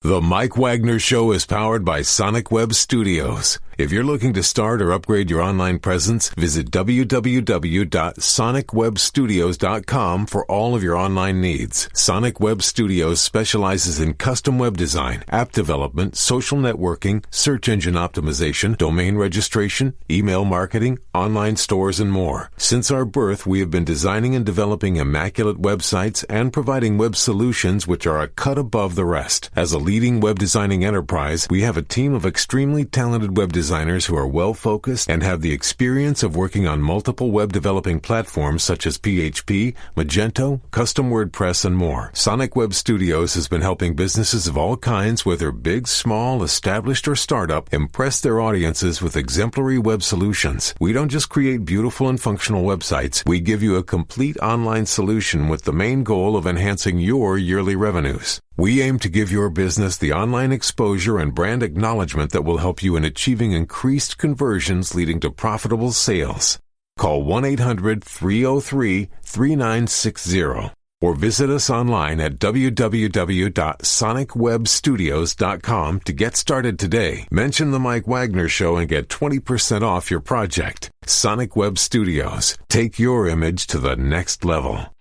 The Mike Wagner Show is powered by Sonic Web Studios. If you're looking to start or upgrade your online presence, visit www.sonicwebstudios.com for all of your online needs. Sonic Web Studios specializes in custom web design, app development, social networking, search engine optimization, domain registration, email marketing, online stores, and more. Since our birth, we have been designing and developing immaculate websites and providing web solutions which are a cut above the rest. As a leading web designing enterprise, we have a team of extremely talented web designers who are well-focused and have the experience of working on multiple web developing platforms such as PHP, Magento, custom WordPress, and more. Sonic Web Studios has been helping businesses of all kinds, whether big, small, established, or startup, impress their audiences with exemplary web solutions. We don't just create beautiful and functional websites. We give you a complete online solution with the main goal of enhancing your yearly revenues. We aim to give your business the online exposure and brand acknowledgement that will help you in achieving increased conversions leading to profitable sales. Call 1-800-303-3960 or visit us online at www.sonicwebstudios.com to get started today. Mention the Mike Wagner Show and get 20% off your project. Sonic Web Studios. Take your image to the next level.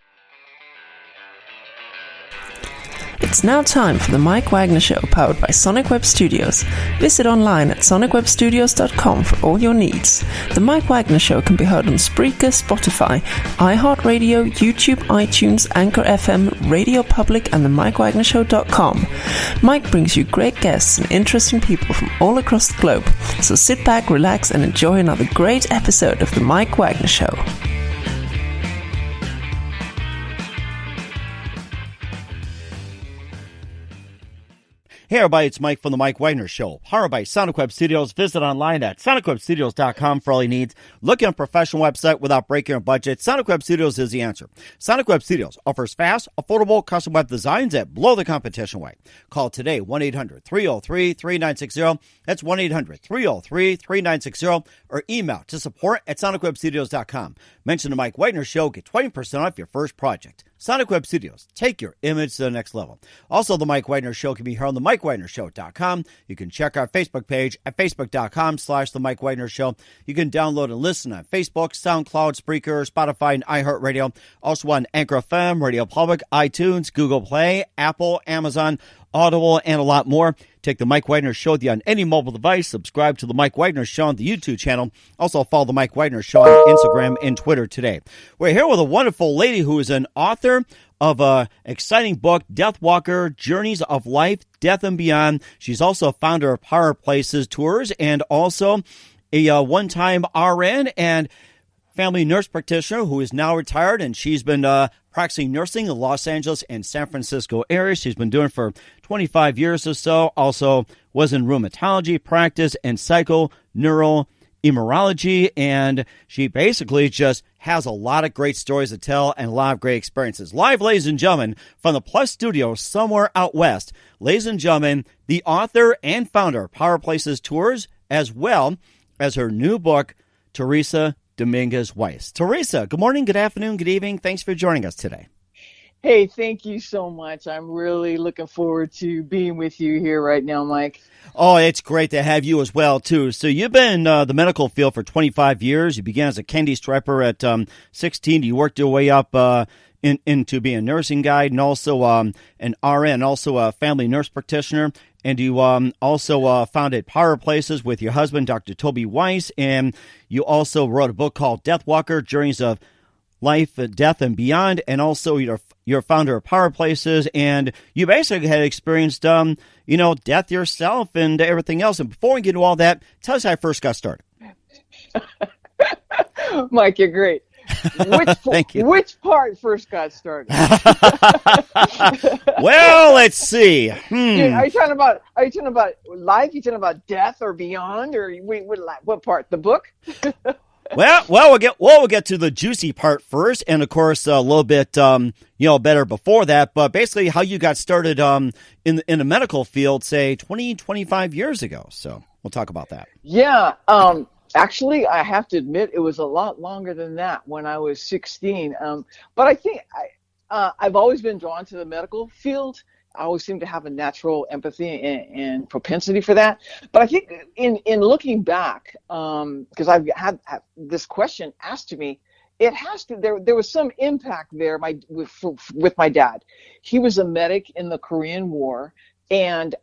It's now time for the Mike Wagner Show, powered by Sonic Web Studios. Visit online at sonicwebstudios.com for all your needs. The Mike Wagner Show can be heard on Spreaker, Spotify, iHeartRadio, YouTube, iTunes, Anchor FM, Radio Public, and the MikeWagnerShow.com. Mike brings you great guests and interesting people from all across the globe. So sit back, relax, and enjoy another great episode of the Mike Wagner Show. Hey everybody, it's Mike from the Mike Wagner Show, powered by Sonic Web Studios. Visit online at sonicwebstudios.com for all your needs. Looking at a professional website without breaking your budget? Sonic Web Studios is the answer. Sonic Web Studios offers fast, affordable, custom web designs that blow the competition away. Call today, 1-800-303-3960. That's 1-800-303-3960. Or email to support@sonicwebstudios.com. Mention the Mike Wagner Show, get 20% off your first project. Sonic Web Studios, take your image to the next level. Also, the Mike Wagner Show can be heard on the MikeWagnerShow.com. You can check our Facebook page at Facebook.com/The Mike Wagner Show. You can download and listen on Facebook, SoundCloud, Spreaker, Spotify, and iHeartRadio. Also on Anchor FM, Radio Public, iTunes, Google Play, Apple, Amazon, Audible, and a lot more. Take the Mike Wagner Show with you on any mobile device. Subscribe to the Mike Wagner Show on the YouTube channel. Also follow the Mike Wagner Show on Instagram and Twitter today. We're here with a wonderful lady who is an author of an exciting book, Deathwalker, Journeys of Life, Death and Beyond. She's also founder of Power Places Tours and also a one-time RN and family nurse practitioner who is now retired, and she's been practicing nursing in the Los Angeles and San Francisco area. She's been doing it for 25 years or so. Also was in rheumatology practice and psychoneuroimmunology, and she basically just has a lot of great stories to tell and a lot of great experiences. Live, ladies and gentlemen, from the Plus Studio somewhere out west, ladies and gentlemen, the author and founder of Power Places Tours, as well as her new book, Theresa Dominguez Weiss. Theresa, good morning, good afternoon, good evening. Thanks for joining us today. Hey, thank you so much. I'm really looking forward to being with you here right now, Mike. Oh, it's great to have you as well, too. So you've been in the medical field for 25 years. You began as a candy striper at 16. You worked your way up into being a nursing guide and also an RN, also a family nurse practitioner. And you also founded Power Places with your husband, Dr. Toby Weiss. And you also wrote a book called Deathwalker, Journeys of Life, Death, and Beyond. And also you're founder of Power Places. And you basically had experienced, death yourself and everything else. And before we get into all that, tell us how I first got started. Mike, you're great. Thank you. Which part first got started? Well, let's see. Are you talking about life? You talking about death or beyond, or what part? The book? Well, we'll get to the juicy part first, and of course a little bit better before that. But basically, how you got started in the medical field, say 25 years ago. So we'll talk about that. Yeah. Actually, I have to admit it was a lot longer than that when I was 16. But I think I've always been drawn to the medical field, I always seem to have a natural empathy and propensity for that. But I think in looking back, because I've had this question asked to me, it has to. There was some impact there. With my dad, he was a medic in the Korean War, and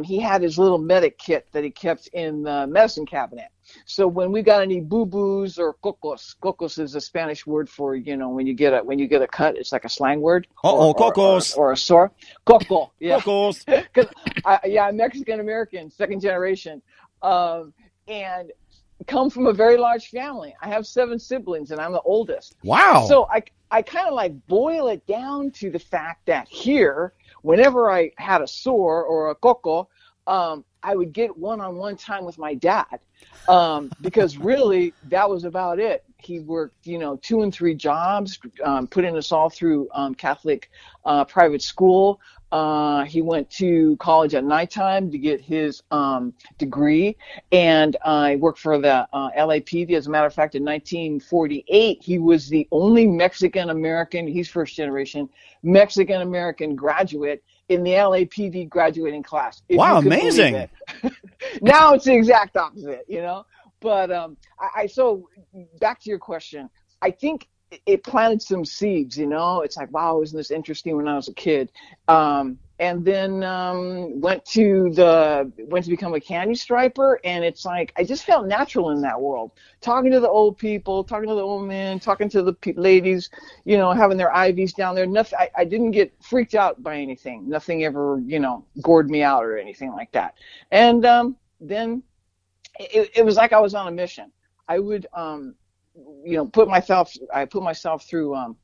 he had his little medic kit that he kept in the medicine cabinet. So when we got any boo-boos or cocos is a Spanish word for, when you get a cut, it's like a slang word. Cocos. Or a sore. Coco, yeah. Cocos. Because I'm Mexican American, second generation, and come from a very large family. I have 7 siblings, and I'm the oldest. Wow. So I kind of like boil it down to the fact that here, whenever I had a sore or a coco, I would get one-on-one time with my dad, because really that was about it. He worked, 2 and 3 jobs, putting us all through Catholic private school. He went to college at nighttime to get his degree, and I worked for the LAPD. As a matter of fact, in 1948, he was the only Mexican-American, he's first generation, Mexican-American graduate in the LAPD graduating class. Wow, amazing. Now it's the exact opposite, But so back to your question, I think it planted some seeds, It's like, wow, isn't this interesting when I was a kid? And then went to become a candy striper, and it's like I just felt natural in that world. Talking to the old people, talking to the old men, talking to the ladies, having their IVs down there. Nothing. I didn't get freaked out by anything. Nothing ever, gored me out or anything like that. And then it was like I was on a mission. I would, put myself through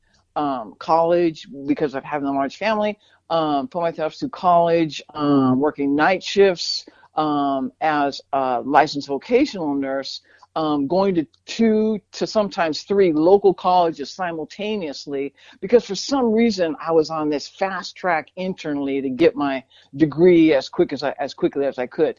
college because of having a large family. Put myself through college, working night shifts as a licensed vocational nurse, going to 2 to sometimes 3 local colleges simultaneously, because for some reason I was on this fast track internally to get my degree as quickly as I could.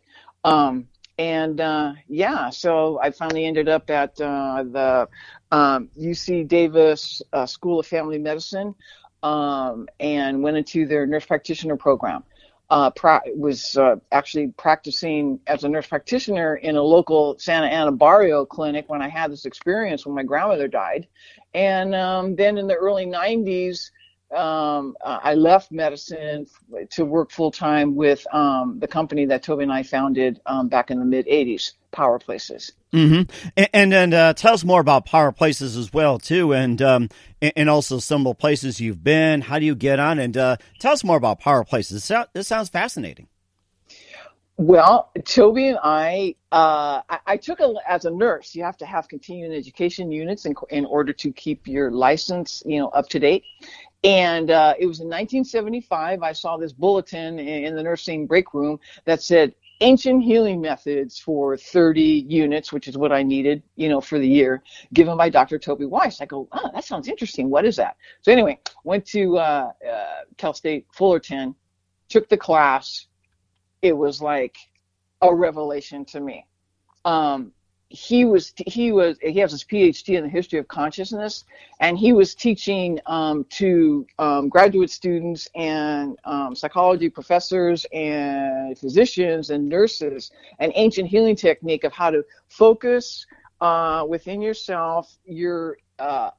So I finally ended up at the UC Davis School of Family Medicine, and went into their nurse practitioner program. Was actually practicing as a nurse practitioner in a local Santa Ana barrio clinic when I had this experience when my grandmother died. And then in the early 90s, I left medicine to work full-time with the company that Toby and I founded back in the mid-'80s, Power Places. Mm-hmm. And then tell us more about Power Places as well, too, and also some of the places you've been. How do you get on? And tell us more about Power Places. This sounds fascinating. Well, Toby and I took as a nurse, you have to have continuing education units in order to keep your license, up to date. And it was in 1975, I saw this bulletin in the nursing break room that said ancient healing methods for 30 units, which is what I needed, for the year, given by Dr. Toby Weiss. I go, oh, that sounds interesting. What is that? So anyway, went to Cal State Fullerton, took the class. It was like a revelation to me. He has his PhD in the history of consciousness, and he was teaching to graduate students and psychology professors and physicians and nurses an ancient healing technique of how to focus within yourself your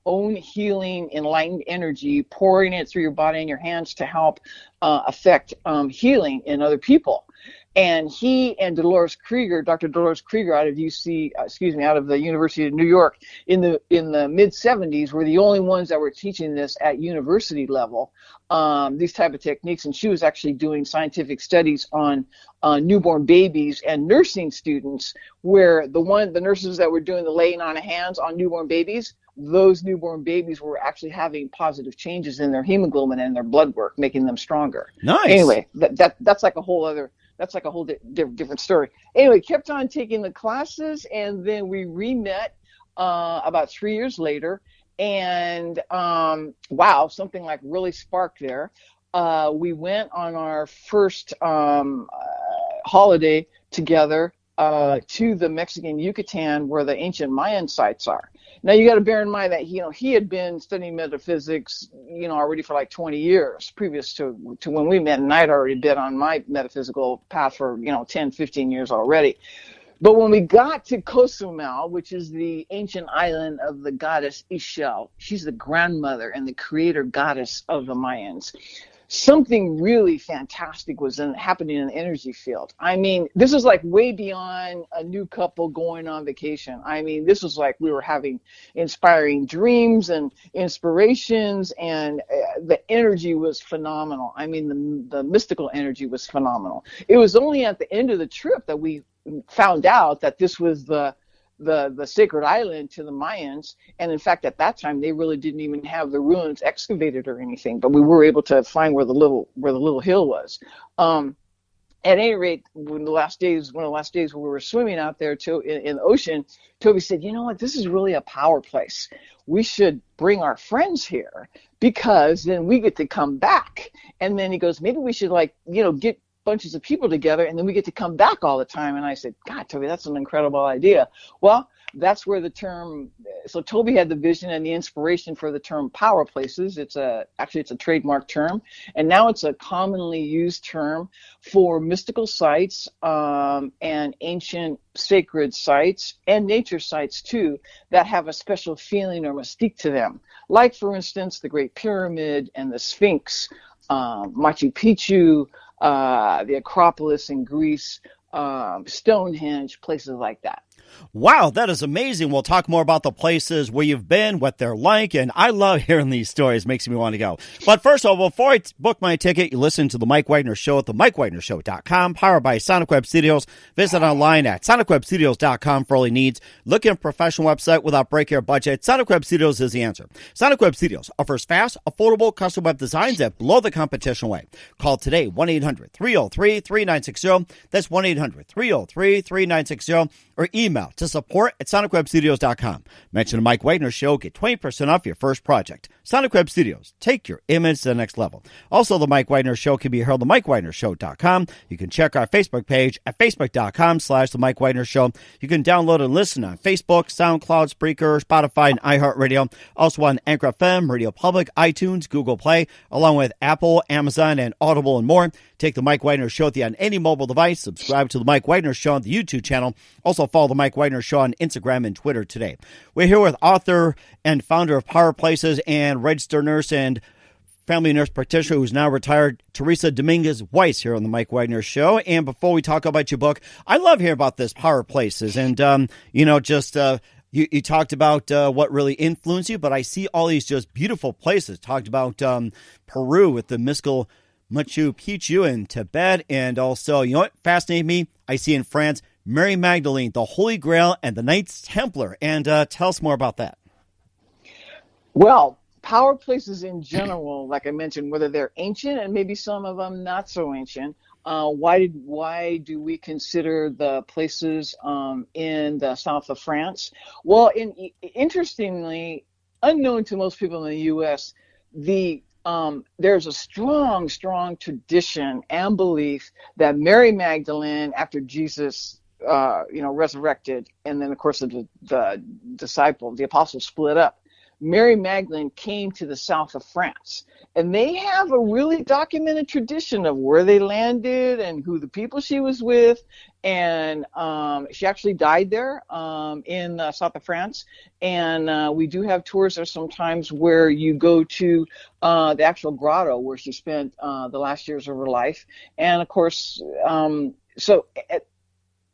own healing enlightened energy, pouring it through your body and your hands to help affect healing in other people. And he and Dolores Krieger, Dr. Dolores Krieger out of out of the University of New York in the mid 70s were the only ones that were teaching this at university level, these type of techniques. And she was actually doing scientific studies on newborn babies and nursing students, where the nurses that were doing the laying on of hands on newborn babies, those newborn babies were actually having positive changes in their hemoglobin and their blood work, making them stronger. Nice. Anyway, that's like a whole different story. Anyway, kept on taking the classes, and then we re-met about 3 years later. And wow, something like really sparked there. We went on our first holiday together to the Mexican Yucatan where the ancient Mayan sites are. Now you got to bear in mind that he had been studying metaphysics already for like 20 years previous to when we met, and I'd already been on my metaphysical path for 10, 15 years already. But when we got to Cozumel, which is the ancient island of the goddess Ixchel, she's the grandmother and the creator goddess of the Mayans, something really fantastic was happening in the energy field. I mean, this is like way beyond a new couple going on vacation. I mean, this was like we were having inspiring dreams and inspirations, and the energy was phenomenal. I mean, the mystical energy was phenomenal. It was only at the end of the trip that we found out that this was the sacred island to the Mayans, and in fact at that time they really didn't even have the ruins excavated or anything, but we were able to find where the little hill was. At any rate, one of the last days when we were swimming out there in the ocean, Toby said, "You know what, this is really a power place. We should bring our friends here because then we get to come back." And then he goes, "Maybe we should get bunches of people together and then we get to come back all the time." And I said, "God, Toby, that's an incredible idea." Well, that's where the term, so Toby had the vision and the inspiration for the term power places. It's a trademark term, and now it's a commonly used term for mystical sites and ancient sacred sites and nature sites too that have a special feeling or mystique to them. Like, for instance, the Great Pyramid and the Sphinx, Machu Picchu, the Acropolis in Greece, Stonehenge, places like that. Wow, that is amazing. We'll talk more about the places where you've been, what they're like, and I love hearing these stories. Makes me want to go. But first of all, before I book my ticket, you listen to The Mike Wagner Show at themikewagnershow.com, powered by Sonic Web Studios. Visit online at sonicwebstudios.com for all your needs. Looking at a professional website without breaking your budget? Sonic Web Studios is the answer. Sonic Web Studios offers fast, affordable custom web designs that blow the competition away. Call today, 1-800-303-3960. That's 1-800-303-3960. Or email to support@sonicwebstudios.com. Mention the Mike Wagner Show. Get 20% off your first project. Sonic Web Studios. Take your image to the next level. Also, the Mike Wagner Show can be heard on themikewagnershow.com. You can check our Facebook page at facebook.com/the Mike Wagner Show. You can download and listen on Facebook, SoundCloud, Spreaker, Spotify, and iHeartRadio. Also on Anchor FM, Radio Public, iTunes, Google Play, along with Apple, Amazon, and Audible, and more. Take the Mike Wagner Show with you on any mobile device. Subscribe to the Mike Wagner Show on the YouTube channel. Also follow the Mike Wagner Show on Instagram and Twitter today. We're here with author and founder of Power Places and registered nurse and family nurse practitioner who's now retired, Theresa Dominguez Weiss, here on the Mike Wagner Show. And before we talk about your book, I love hearing about this Power Places. And, you talked about what really influenced you, but I see all these just beautiful places. Talked about Peru with the mystical Machu Picchu and Tibet, and also, you know what fascinated me? I see in France, Mary Magdalene, the Holy Grail, and the Knights Templar. And tell us more about that. Well, power places in general, like I mentioned, whether they're ancient and maybe some of them not so ancient, why do we consider the places in the south of France? Well, interestingly, unknown to most people in the U.S., there's a strong tradition and belief that Mary Magdalene, after Jesus, resurrected, and then of course the apostles split up, Mary Magdalene came to the south of France, and they have a really documented tradition of where they landed and who the people she was with, and she actually died there in the south of France, and we do have tours there sometimes where you go to the actual grotto where she spent the last years of her life, and of course,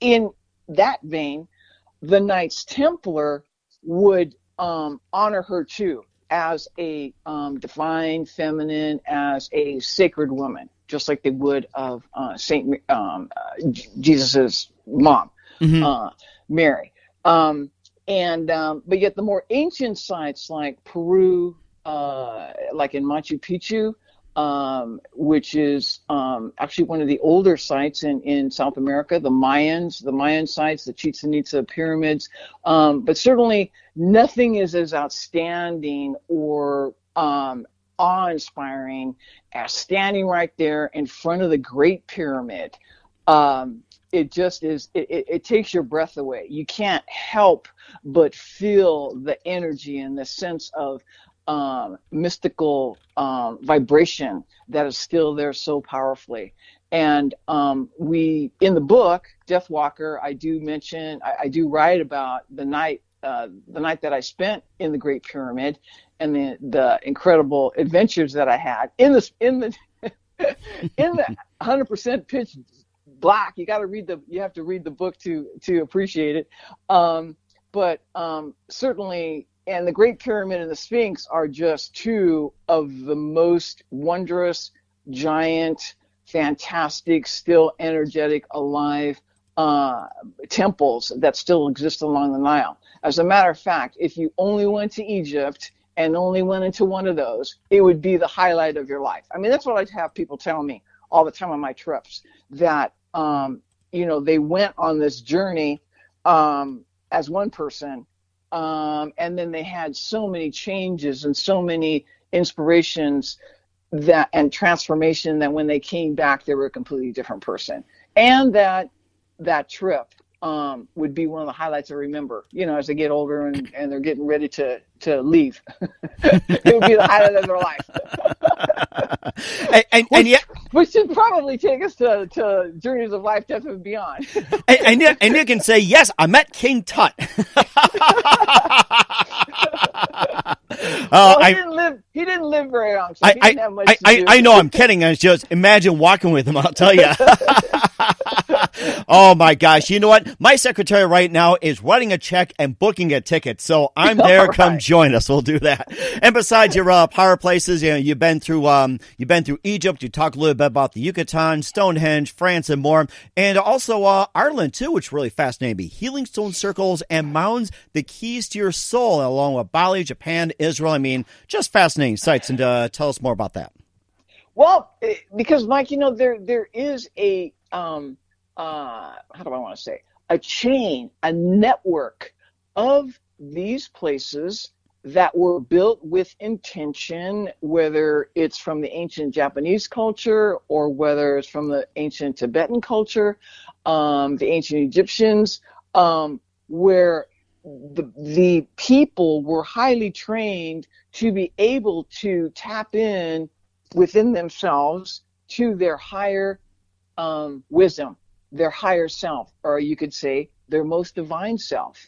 in that vein, the Knights Templar would honor her too as a divine feminine, as a sacred woman, just like they would of Jesus's mom, Mary. But yet the more ancient sites like Peru, like in Machu Picchu, which is actually one of the older sites in South America, the Mayan sites, the Chichen Itza pyramids, but certainly nothing is as outstanding or awe-inspiring as standing right there in front of the Great Pyramid. it just is, it takes your breath away. You can't help but feel the energy and the sense of mystical vibration that is still there so powerfully. And we, in the book, Death Walker, I do mention, I do write about the night that I spent in the Great Pyramid and the incredible adventures that I had in the 100% pitch black. You have to read the book to appreciate it. But certainly, and the Great Pyramid and the Sphinx are just two of the most wondrous, giant, fantastic, still energetic, alive temples that still exist along the Nile. As a matter of fact, if you only went to Egypt and only went into one of those, it would be the highlight of your life. I mean, that's what I have people tell me all the time on my trips, that they went on this journey as one person, and then they had so many changes and so many inspirations and transformation that when they came back, they were a completely different person. And that trip would be one of the highlights I remember, as they get older and they're getting ready to leave. It would be the highlight of their life. Which should probably take us to Journeys of Life, Death, and Beyond. and you can say, yes, I met King Tut. He didn't live very long, so he didn't have much to do. I know, I'm kidding. I just imagine walking with him, I'll tell you. Oh my gosh. You know what? My secretary right now is writing a check and booking a ticket. So I'm there. Come join us. We'll do that. And besides your power places, you've been through Egypt. You talk a little bit about the Yucatan, Stonehenge, France, and more. And also Ireland too, which really fascinated me. Healing stone circles and mounds, the keys to your soul, along with Bali, Japan, Israel. I mean, just fascinating sites. And tell us more about that. Well, because Mike, there is a how do I want to say, a chain, a network of these places that were built with intention, whether it's from the ancient Japanese culture or whether it's from the ancient Tibetan culture, the ancient Egyptians, where the people were highly trained to be able to tap in within themselves to their higher wisdom, their higher self, or you could say their most divine self.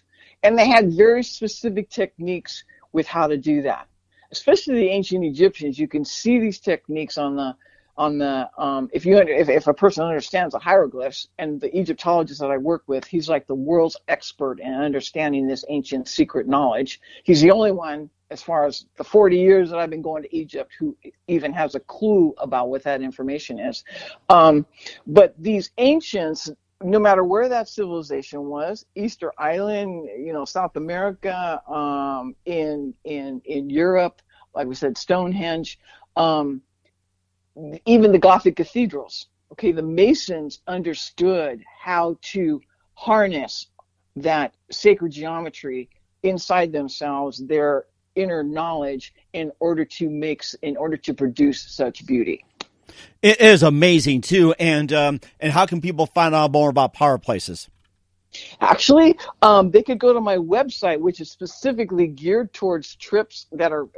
And they had very specific techniques with how to do that. Especially the ancient Egyptians, you can see these techniques on the if a person understands the hieroglyphs, and the Egyptologist that I work with, he's like the world's expert in understanding this ancient secret knowledge. He's the only one, as far as the 40 years that I've been going to Egypt, who even has a clue about what that information is. But these ancients, no matter where that civilization was, Easter Island, South America, in Europe, like we said, Stonehenge, even the Gothic cathedrals, okay, the Masons understood how to harness that sacred geometry inside themselves, their inner knowledge, in order to produce such beauty. It is amazing too. And how can people find out more about power places? Actually, they could go to my website, which is specifically geared towards trips that are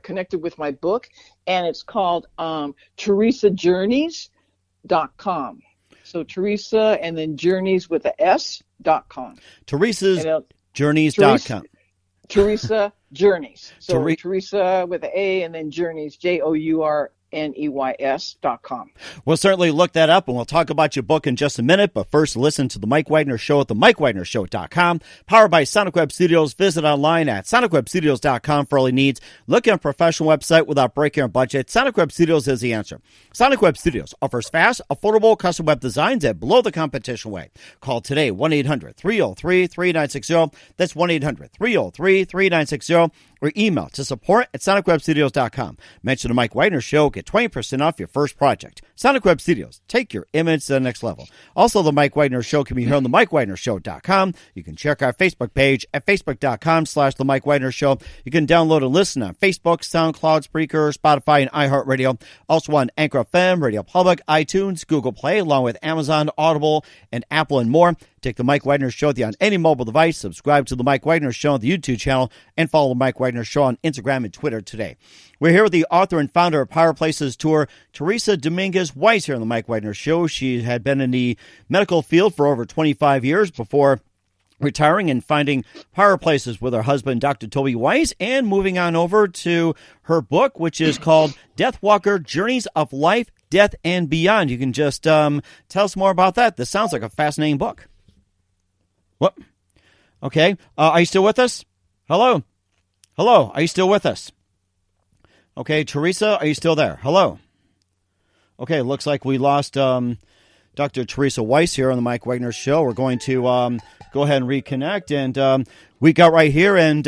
connected with my book, and it's called TheresaJourneys.com. So Theresa and then Journeys with a S.com. TheresaJourneys.com. Theresa Journeys. So Theresa with an A and then Journeys, JOURNEYS.com. We'll certainly look that up, and we'll talk about your book in just a minute. But first, listen to the Mike Wagner Show at themikewagnershow.com. Powered by Sonic Web Studios. Visit online at sonicwebstudios.com for all your needs. Look at a professional website without breaking your budget. Sonic Web Studios is the answer. Sonic Web Studios offers fast, affordable custom web designs at below the competition way. Call today, 1-800-303-3960. That's 1-800-303-3960. or email to support@sonicwebstudios.com. Mention the Mike Wagner Show, get 20% off your first project. Sonic Web Studios, take your image to the next level. Also, the Mike Wagner Show can be heard on the MikeWagnerShow.com. You can check our Facebook page at facebook.com/the Mike Wagner Show. You can download and listen on Facebook, SoundCloud, Spreaker, Spotify, and iHeartRadio. Also on Anchor FM, Radio Public, iTunes, Google Play, along with Amazon, Audible, and Apple, and more. Take the Mike Wagner Show on any mobile device. Subscribe to the Mike Wagner Show on the YouTube channel, and follow the Mike Wagner Show on Instagram and Twitter today. We're here with the author and founder of Power Places Tour, Theresa Dominguez Weiss, here on the Mike Wagner Show. She had been in the medical field for over 25 years before retiring and finding power places with her husband, Dr. Toby Weiss, and moving on over to her book, which is called Deathwalker, Journeys of Life, Death, and Beyond. You can just tell us more about that. This sounds like a fascinating book. What? Okay. Are you still with us? Hello? Hello? Are you still with us? Okay, Theresa, are you still there? Hello? Okay, looks like we lost Dr. Theresa Weiss here on the Mike Wagner Show. We're going to go ahead and reconnect, and we got right here. And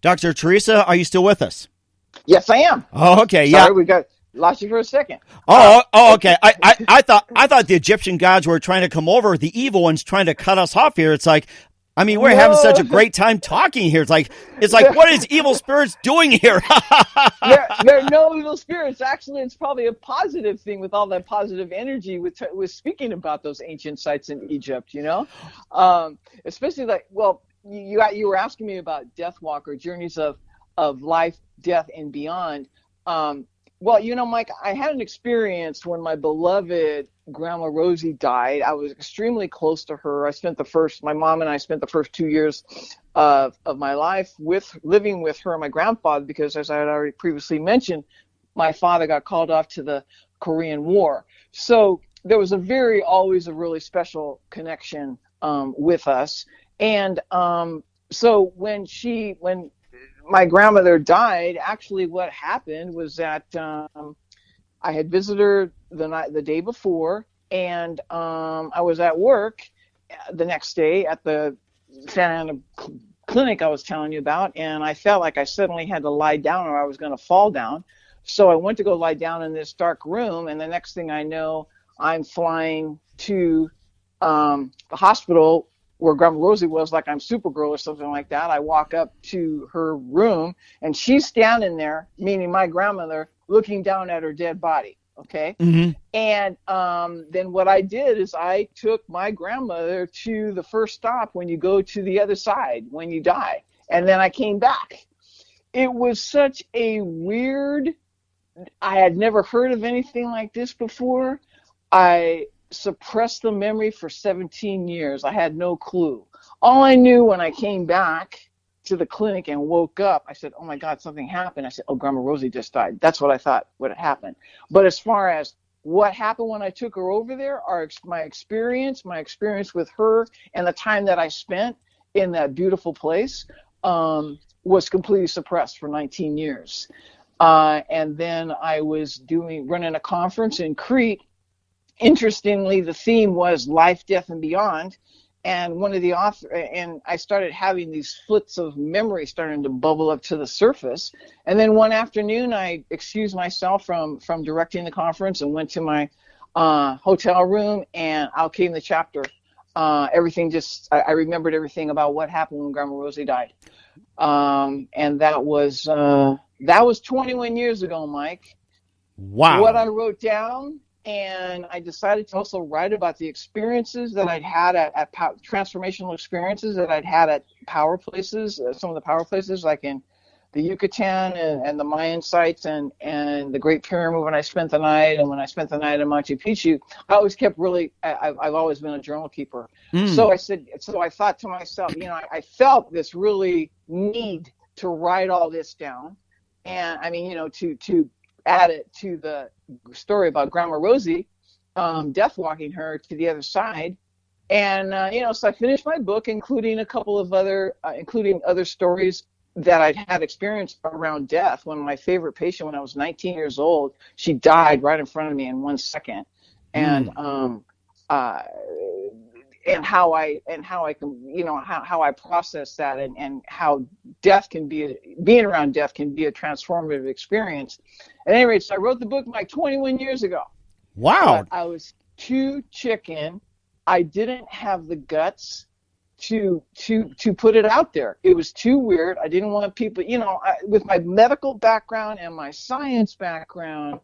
Dr. Theresa, are you still with us? Yes, I am. Oh, okay. Sorry, Yeah. we lost you for a second. Oh, okay. I thought the Egyptian gods were trying to come over. The evil ones trying to cut us off here. It's like, I mean, we're having such a great time talking here. It's like, what is evil spirits doing here? There are no evil spirits. Actually, it's probably a positive thing with all that positive energy with speaking about those ancient sites in Egypt. Especially you were asking me about Deathwalker, journeys of life, death, and beyond. Mike, I had an experience when my beloved Grandma Rosie died. I was extremely close to her. My mom and I spent the first 2 years of my life living with her and my grandfather, because, as I had already previously mentioned, my father got called off to the Korean War. So there was always a really special connection with us. And so when my grandmother died, actually what happened was that I had visited her the day before, and I was at work the next day at the Santa Ana clinic I was telling you about, and I felt like I suddenly had to lie down or I was going to fall down. So I went to go lie down in this dark room, and the next thing I know, I'm flying to the hospital where Grandma Rosie was, like I'm Supergirl or something like that. I walk up to her room, and she's standing there, meaning my grandmother, looking down at her dead body. Okay. Mm-hmm. And then what I did is I took my grandmother to the first stop when you go to the other side, when you die. And then I came back. It was such a I had never heard of anything like this before. I suppressed the memory for 17 years. I had no clue. All I knew when I came back to the clinic and woke up, I said, oh my God, something happened. I said, oh, Grandma Rosie just died. That's what I thought would have happened. But as far as what happened when I took her over there, my experience with her and the time that I spent in that beautiful place was completely suppressed for 19 years. And then I was running a conference in Crete. Interestingly, the theme was life, death, and beyond. And one of the and I started having these flits of memory starting to bubble up to the surface. And then one afternoon, I excused myself from directing the conference and went to my hotel room, and out came the chapter. Everything I remembered everything about what happened when Grandma Rosie died. And that was 21 years ago, Mike. Wow. What I wrote down. And I decided to also write about the experiences that I'd had at transformational experiences that I'd had at power places, some of the power places like in the Yucatan and the Mayan sites and the Great Pyramid when I spent the night, and when I spent the night in Machu Picchu. I always kept I've always been a journal keeper. So I thought to myself, I felt this really need to write all this down. And I mean, to add it to the story about Grandma Rosie, death walking her to the other side. And, so I finished my book, including a couple of other stories that I'd had experience around death. One of my favorite patients, when I was 19 years old, she died right in front of me in 1 second. And, and how I can, how I process that and how being around death can be a transformative experience. At any rate, so I wrote the book like 21 years ago. Wow. But I was too chicken. I didn't have the guts to put it out there. It was too weird. I didn't want people, with my medical background and my science background,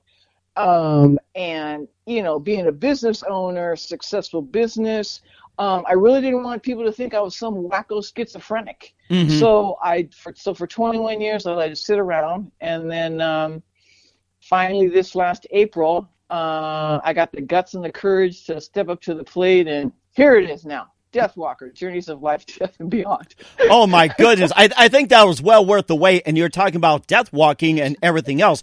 and being a business owner, successful business, I really didn't want people to think I was some wacko schizophrenic. Mm-hmm. So for 21 years I let it sit around, and then finally this last April, I got the guts and the courage to step up to the plate, and here it is now. Deathwalker, Journeys of Life, Death, and Beyond. Oh, my goodness. I think that was well worth the wait, and you're talking about death walking and everything else.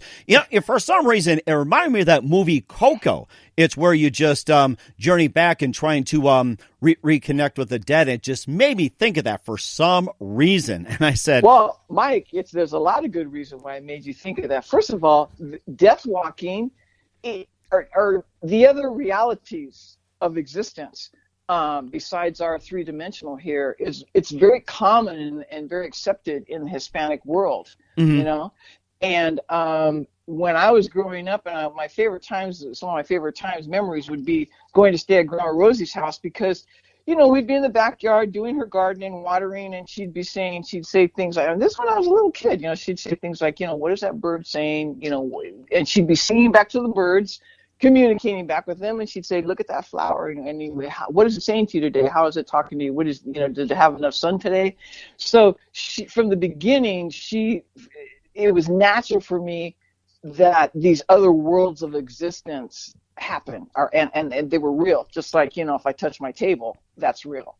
For some reason, it reminded me of that movie Coco. It's where you just journey back and trying to reconnect with the dead. It just made me think of that for some reason. And I said... Well, Mike, there's a lot of good reason why it made you think of that. First of all, death walking are the other realities of existence. Besides our three-dimensional here, it's very common and very accepted in the Hispanic world, Mm-hmm. And when I was growing up, some of my favorite times memories would be going to stay at Grandma Rosie's house, because we'd be in the backyard doing her gardening, watering, and she'd say things like, and this when I was a little kid, she'd say things like, what is that bird saying, and she'd be singing back to the birds, communicating back with them, and she'd say, look at that flower, and what is it saying to you today? How is it talking to you? What is, did it have enough sun today? So from the beginning, it was natural for me that these other worlds of existence happen, and they were real, just like, if I touch my table, that's real.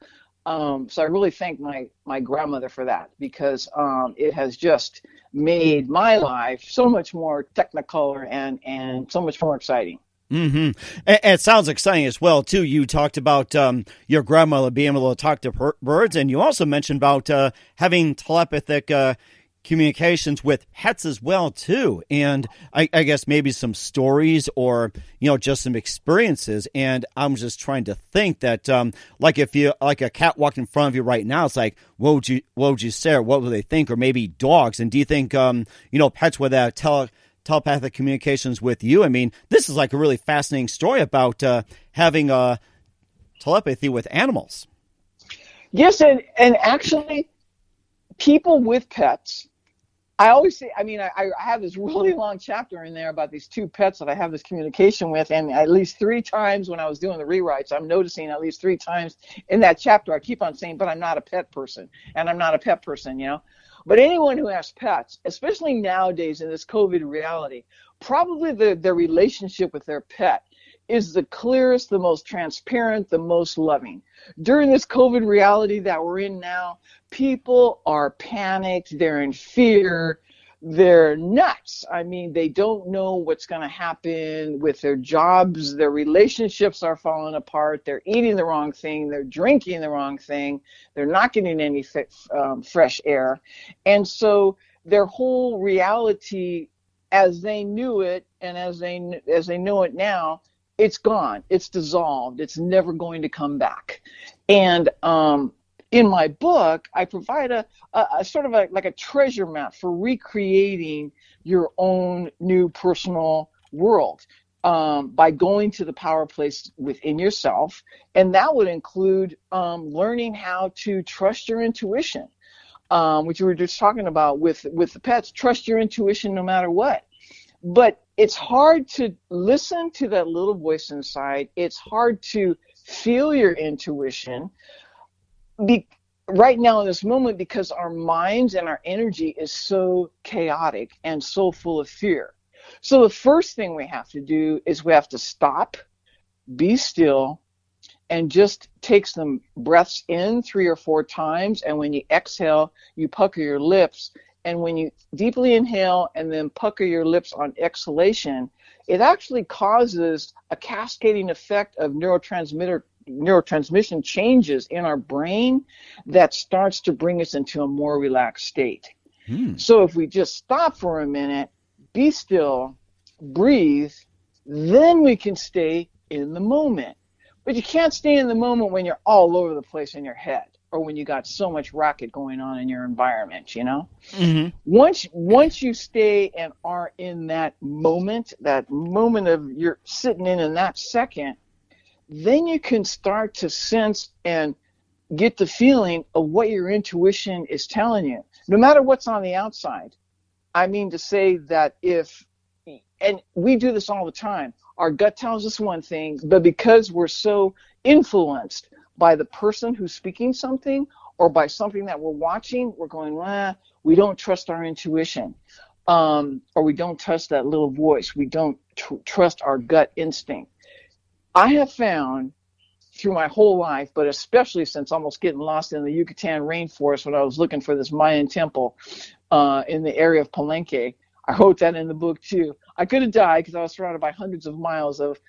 So I really thank my grandmother for that, because it has just made my life so much more technicolor and so much more exciting. Mm-hmm. And it sounds exciting as well, too. You talked about your grandmother being able to talk to birds, and you also mentioned about having telepathic communications with pets as well, too. And I guess maybe some stories or, just some experiences. And I'm just trying to think that, if a cat walked in front of you right now, it's like, what would you say, or what would they think? Or maybe dogs. And do you think, pets would telepathic communications with you? I mean, this is like a really fascinating story about having telepathy with animals. Yes, and actually, people with pets, I always say, I have this really long chapter in there about these two pets that I have this communication with, and at least 3 times when I was doing the rewrites, I'm noticing at least 3 times in that chapter, I keep on saying, but I'm not a pet person, and I'm not a pet person, But anyone who has pets, especially nowadays in this COVID reality, probably their relationship with their pet is the clearest, the most transparent, the most loving. During this COVID reality that we're in now, people are panicked, they're in fear, they're nuts. They don't know what's going to happen with their jobs, their relationships are falling apart, they're eating the wrong thing, they're drinking the wrong thing, they're not getting any fresh air. And so their whole reality, as they knew it and as they know it now, it's gone, it's dissolved, it's never going to come back. And in my book, I provide a sort of like a treasure map for recreating your own new personal world by going to the power place within yourself. And that would include learning how to trust your intuition, which we were just talking about with the pets. Trust your intuition no matter what. But it's hard to listen to that little voice inside. It's hard to feel your intuition right now in this moment, because our minds and our energy is so chaotic and so full of fear. So the first thing we have to do is we have to stop, be still, and just take some breaths in 3 or 4 times. And when you exhale, you pucker your lips. And when you deeply inhale and then pucker your lips on exhalation, it actually causes a cascading effect of neurotransmission changes in our brain that starts to bring us into a more relaxed state. So if we just stop for a minute, be still, breathe, then we can stay in the moment. But you can't stay in the moment when you're all over the place in your head, or when you got so much racket going on in your environment, Mm-hmm. Once you stay and are in that moment of you're sitting in that second, then you can start to sense and get the feeling of what your intuition is telling you, no matter what's on the outside. I mean to say that and we do this all the time, our gut tells us one thing, but because we're so influenced by the person who's speaking something or by something that we're watching, we're going, we don't trust our intuition, or we don't trust that little voice. We don't trust our gut instinct. I have found through my whole life, but especially since almost getting lost in the Yucatan rainforest when I was looking for this Mayan temple in the area of Palenque. I wrote that in the book too. I could have died because I was surrounded by hundreds of miles of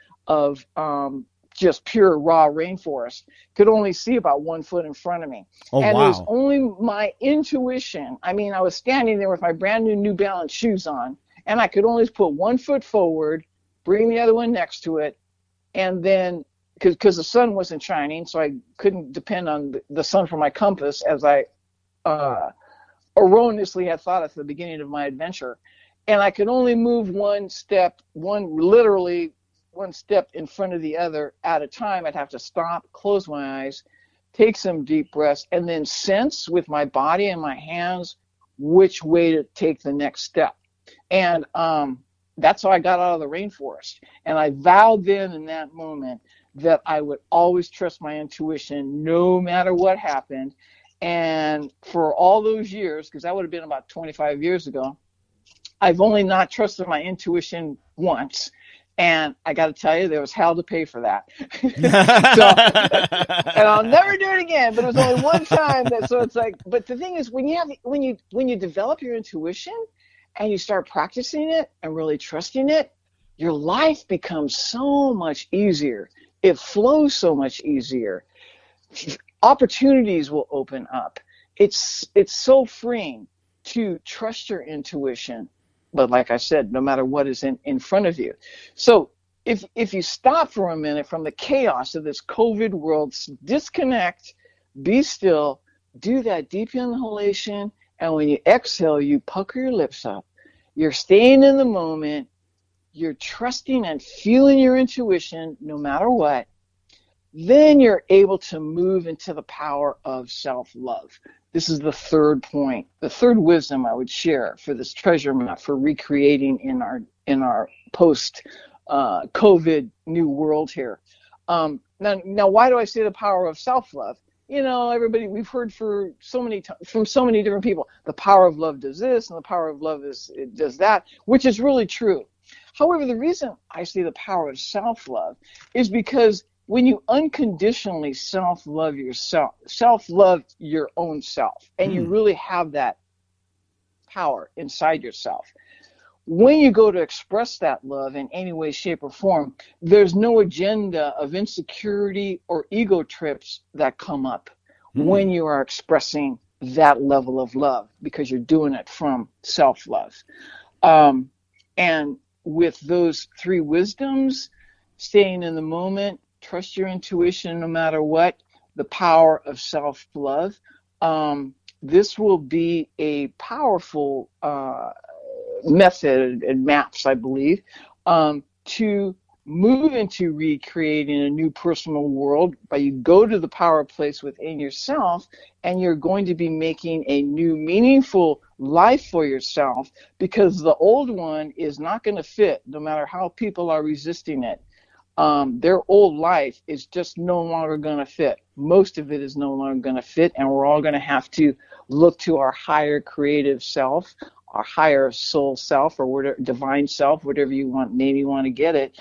just pure raw rainforest. Could only see about 1 foot in front of me. Oh, and wow. it was only my intuition. I mean, I was standing there with my brand new New Balance shoes on, and I could only put 1 foot forward, bring the other one next to it, and then because the sun wasn't shining, so I couldn't depend on the sun for my compass, as I erroneously had thought at the beginning of my adventure. And I could only move one step in front of the other at a time. I'd have to stop, close my eyes, take some deep breaths, and then sense with my body and my hands which way to take the next step. And that's how I got out of the rainforest. And I vowed then in that moment that I would always trust my intuition no matter what happened. And for all those years, because that would have been about 25 years ago, I've only not trusted my intuition once. And I got to tell you, there was hell to pay for that. And I'll never do it again. But it was only one time. So it's like, but the thing is, when you develop your intuition and you start practicing it and really trusting it, your life becomes so much easier. It flows so much easier. Opportunities will open up. It's so freeing to trust your intuition. But like I said, no matter what is in front of you. So if you stop for a minute from the chaos of this COVID world, disconnect, be still, do that deep inhalation, and when you exhale, you pucker your lips up. You're staying in the moment. You're trusting and feeling your intuition no matter what. Then you're able to move into the power of self-love. This is the third point, the third wisdom I would share for this treasure map for recreating in our post COVID new world here. Now, why do I say the power of self-love? Everybody, we've heard from so many different people, the power of love does this and the power of love does that, which is really true. However, the reason I say the power of self-love is because when you unconditionally self-love yourself, self-love your own self, and you really have that power inside yourself, when you go to express that love in any way, shape, or form, there's no agenda of insecurity or ego trips that come up when you are expressing that level of love, because you're doing it from self-love. And with those three wisdoms, staying in the moment, trust your intuition no matter what, the power of self-love, this will be a powerful method and maps, I believe, to move into recreating a new personal world. But you go to the power place within yourself, and you're going to be making a new meaningful life for yourself, because the old one is not going to fit no matter how people are resisting it. Their old life is just no longer going to fit. Most of it is no longer going to fit, and we're all going to have to look to our higher creative self, our higher soul self, or whatever, divine self, whatever you want, name you want to get it,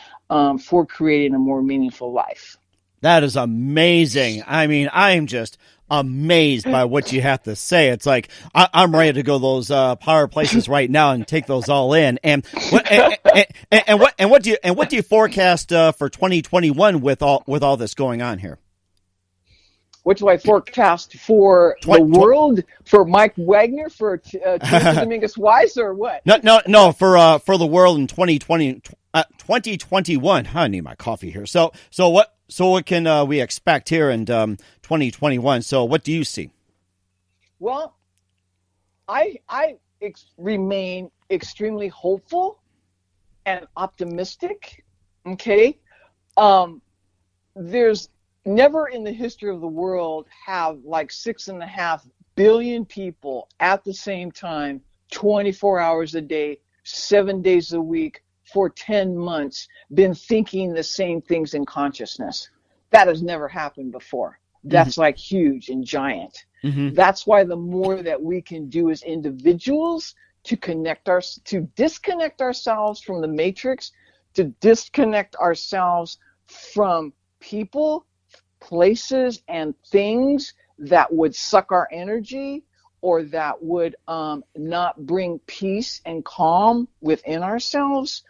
for creating a more meaningful life. That is amazing. I mean, I am just amazed by what you have to say. It's like I'm ready to go those power places right now and take those all in. And what do you forecast for 2021 with all this going on here? What do I forecast for the world, for Mike Wagner, for Theresa Dominguez Weiss, or what? No, for the world in 2021. I need my coffee here. So So what can we expect here in 2021? So what do you see? Well, I remain extremely hopeful and optimistic. Okay. There's never in the history of the world have like 6.5 billion people at the same time, 24 hours a day, 7 days a week, for 10 months, been thinking the same things in consciousness. That has never happened before. That's like huge and giant. That's why the more that we can do as individuals to disconnect ourselves from the matrix, to disconnect ourselves from people, places, and things that would suck our energy or that would not bring peace and calm within ourselves,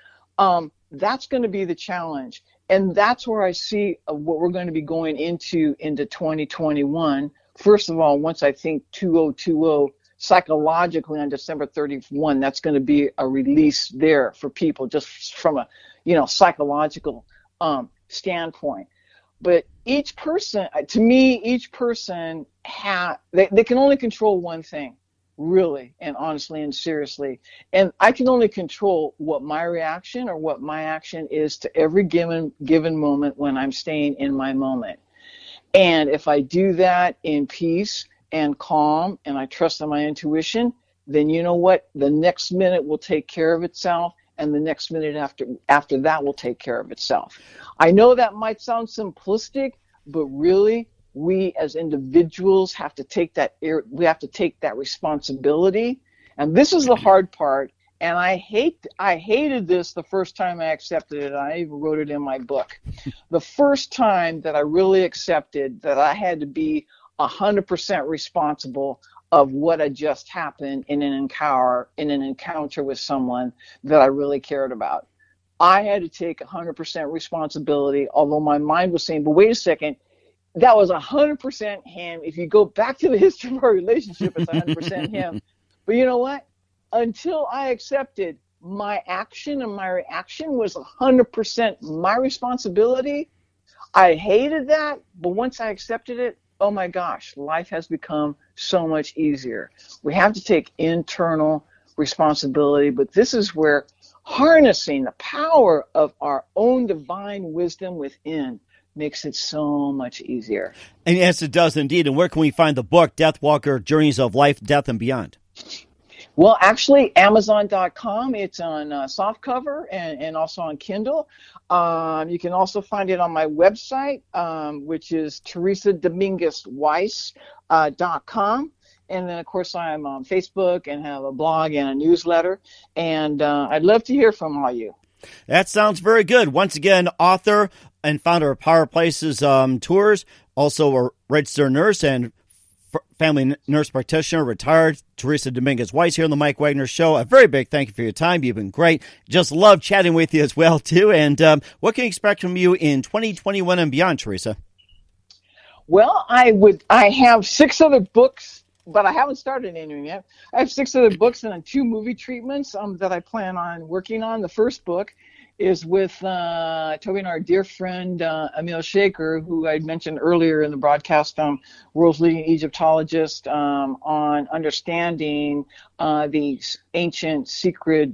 that's going to be the challenge. And that's where I see what we're going to be going into 2021. First of all, once I think 2020 psychologically on December 31, that's going to be a release there for people just from a psychological standpoint. But each person, to me, each person they can only control one thing, really, and honestly and seriously. And I can only control what my reaction or what my action is to every given moment when I'm staying in my moment. And if I do that in peace and calm, and I trust in my intuition, then you know what? The next minute will take care of itself, and the next minute after that will take care of itself. I know that might sound simplistic, but really, we as individuals have to take that responsibility. And this is the hard part. And I hated this the first time I accepted it. I even wrote it in my book. The first time that I really accepted that I had to be 100% responsible of what had just happened in an encounter with someone that I really cared about. I had to take 100% responsibility, although my mind was saying, but wait a second, that was 100% him. If you go back to the history of our relationship, it's 100% him. But you know what? Until I accepted my action and my reaction was 100% my responsibility, I hated that. But once I accepted it, oh my gosh, life has become so much easier. We have to take internal responsibility, but this is where harnessing the power of our own divine wisdom within makes it so much easier. And yes, it does indeed. And where can we find the book, Deathwalker, Journeys of Life, Death, and Beyond? Well, actually, Amazon.com. It's on softcover and also on Kindle. You can also find it on my website, which is Theresa Dominguez Weiss.com. And then, of course, I'm on Facebook and have a blog and a newsletter. And I'd love to hear from all you. That sounds very good. Once again, author and founder of Power Places Tours, also a registered nurse and family nurse practitioner, retired, Theresa Dominguez Weiss here on the Mike Wagner Show. A very big thank you for your time. You've been great. Just love chatting with you as well, too. And what can you expect from you in 2021 and beyond, Theresa? Well, I have 6 other books, but I haven't started any yet. I have 6 other books and 2 movie treatments that I plan on working on. The first book is with Toby and our dear friend Emil Shaker, who I mentioned earlier in the broadcast, world's leading Egyptologist, on understanding the ancient secret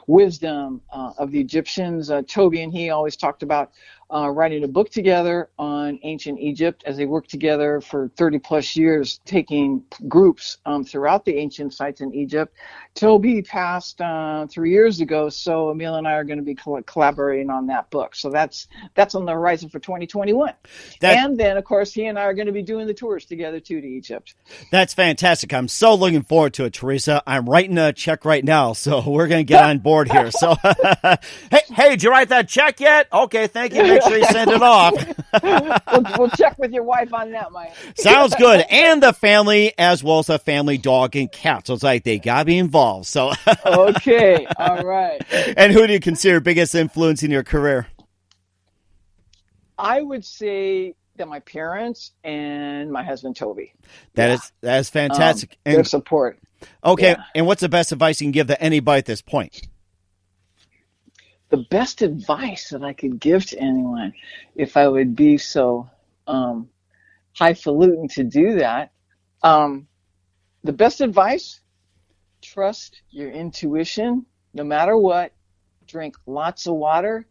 wisdom of the Egyptians. Toby and he always talked about writing a book together on ancient Egypt as they worked together for 30 plus years, taking groups throughout the ancient sites in Egypt. Toby passed 3 years ago, so Emil and I are going to be collaborating on that book. So that's on the horizon for 2021. And then, of course, he and I are going to be doing the tours together too to Egypt. That's fantastic. I'm so looking forward to it, Theresa. I'm writing a check right now, so we're going to get on board here. So, hey, did you write that check yet? Okay, thank you. Make sure you send it off. We'll check with your wife on that, Mike. Sounds good. And the family, as well as a family dog and cat. So it's like they got to be involved. So okay, all right. And who do you consider biggest influence in your career? I would say that my parents and my husband, Toby. That is fantastic. Their support. Okay, and what's the best advice you can give to anybody at this point? the best advice that I could give to anyone, if I would be so highfalutin to do that, the best advice: trust your intuition no matter what. Drink lots of water.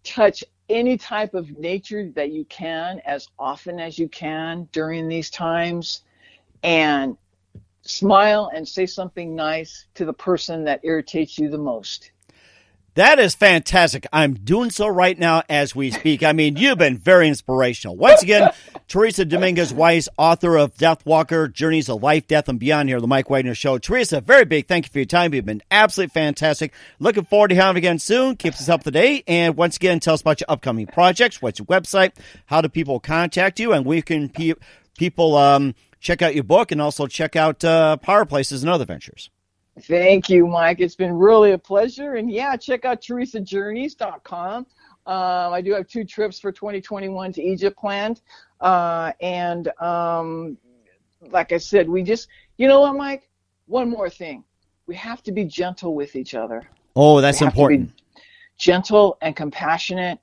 Touch any type of nature that you can as often as you can during these times. And smile and say something nice to the person that irritates you the most. That is fantastic. I'm doing so right now as we speak. I mean, you've been very inspirational. Once again, Theresa Dominguez Weiss, author of Deathwalker, Journeys of Life, Death, and Beyond, here on the Mike Wagner Show. Theresa, very big thank you for your time. You've been absolutely fantastic. Looking forward to having you again soon. Keeps us up to date. And once again, tell us about your upcoming projects. What's your website? How do people contact you? And we can people check out your book and also check out Power Places and other ventures. Thank you, Mike. It's been really a pleasure. And yeah, check out theresajourneys.com. I do have 2 trips for 2021 to Egypt planned. And like I said, we just, you know what, Mike? One more thing. We have to be gentle with each other. Oh, that's important. Gentle and compassionate,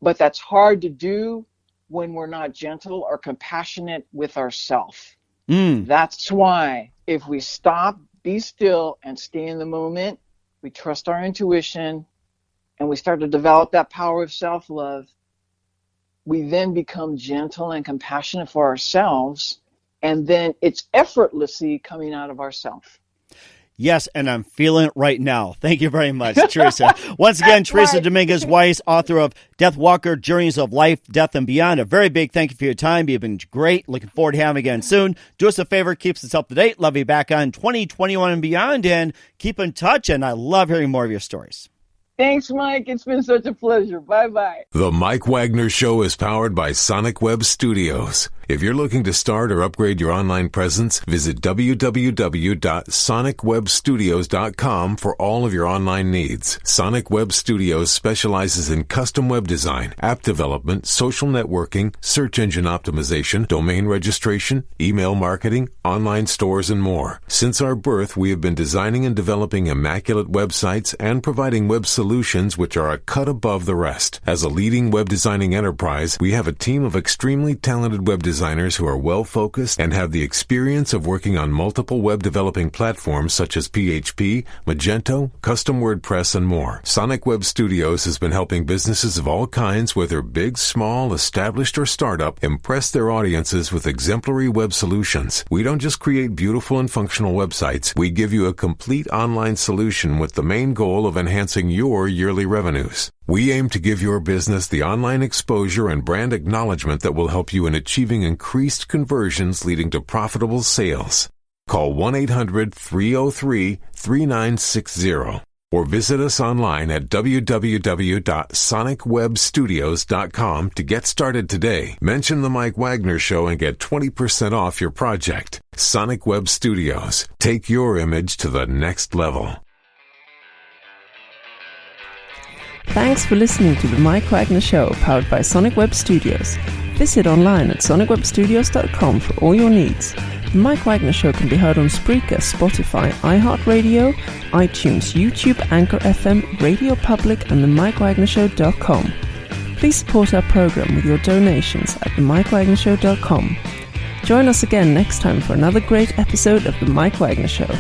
but that's hard to do when we're not gentle or compassionate with ourselves. That's why if we stop, be still, and stay in the moment, we trust our intuition, and we start to develop that power of self-love, we then become gentle and compassionate for ourselves, and then it's effortlessly coming out of ourselves. Yes, and I'm feeling it right now. Thank you very much, Theresa. Once again, Theresa Dominguez Weiss, author of Deathwalker, Journeys of Life, Death, and Beyond. A very big thank you for your time. You've been great. Looking forward to having you again soon. Do us a favor, keep us up to date. Love you back on 2021 and beyond, and keep in touch, and I love hearing more of your stories. Thanks, Mike. It's been such a pleasure. Bye-bye. The Mike Wagner Show is powered by Sonic Web Studios. If you're looking to start or upgrade your online presence, visit www.sonicwebstudios.com for all of your online needs. Sonic Web Studios specializes in custom web design, app development, social networking, search engine optimization, domain registration, email marketing, online stores, and more. Since our birth, we have been designing and developing immaculate websites and providing web solutions which are a cut above the rest. As a leading web designing enterprise, we have a team of extremely talented web designers who are well-focused and have the experience of working on multiple web developing platforms such as PHP, Magento, Custom WordPress, and more. Sonic Web Studios has been helping businesses of all kinds, whether big, small, established, or startup, impress their audiences with exemplary web solutions. We don't just create beautiful and functional websites. We give you a complete online solution with the main goal of enhancing your yearly revenues. We aim to give your business the online exposure and brand acknowledgement that will help you in achieving increased conversions leading to profitable sales. Call 1-800-303-3960 or visit us online at www.sonicwebstudios.com to get started today. Mention the Mike Wagner Show and get 20% off your project. Sonic Web Studios. Take your image to the next level. Thanks for listening to the Mike Wagner Show, powered by Sonic Web Studios. Visit online at sonicwebstudios.com for all your needs. The Mike Wagner Show can be heard on Spreaker, Spotify, iHeartRadio, iTunes, YouTube, Anchor FM, Radio Public, and themikewagnershow.com. Please support our program with your donations at themikewagnershow.com. Join us again next time for another great episode of The Mike Wagner Show.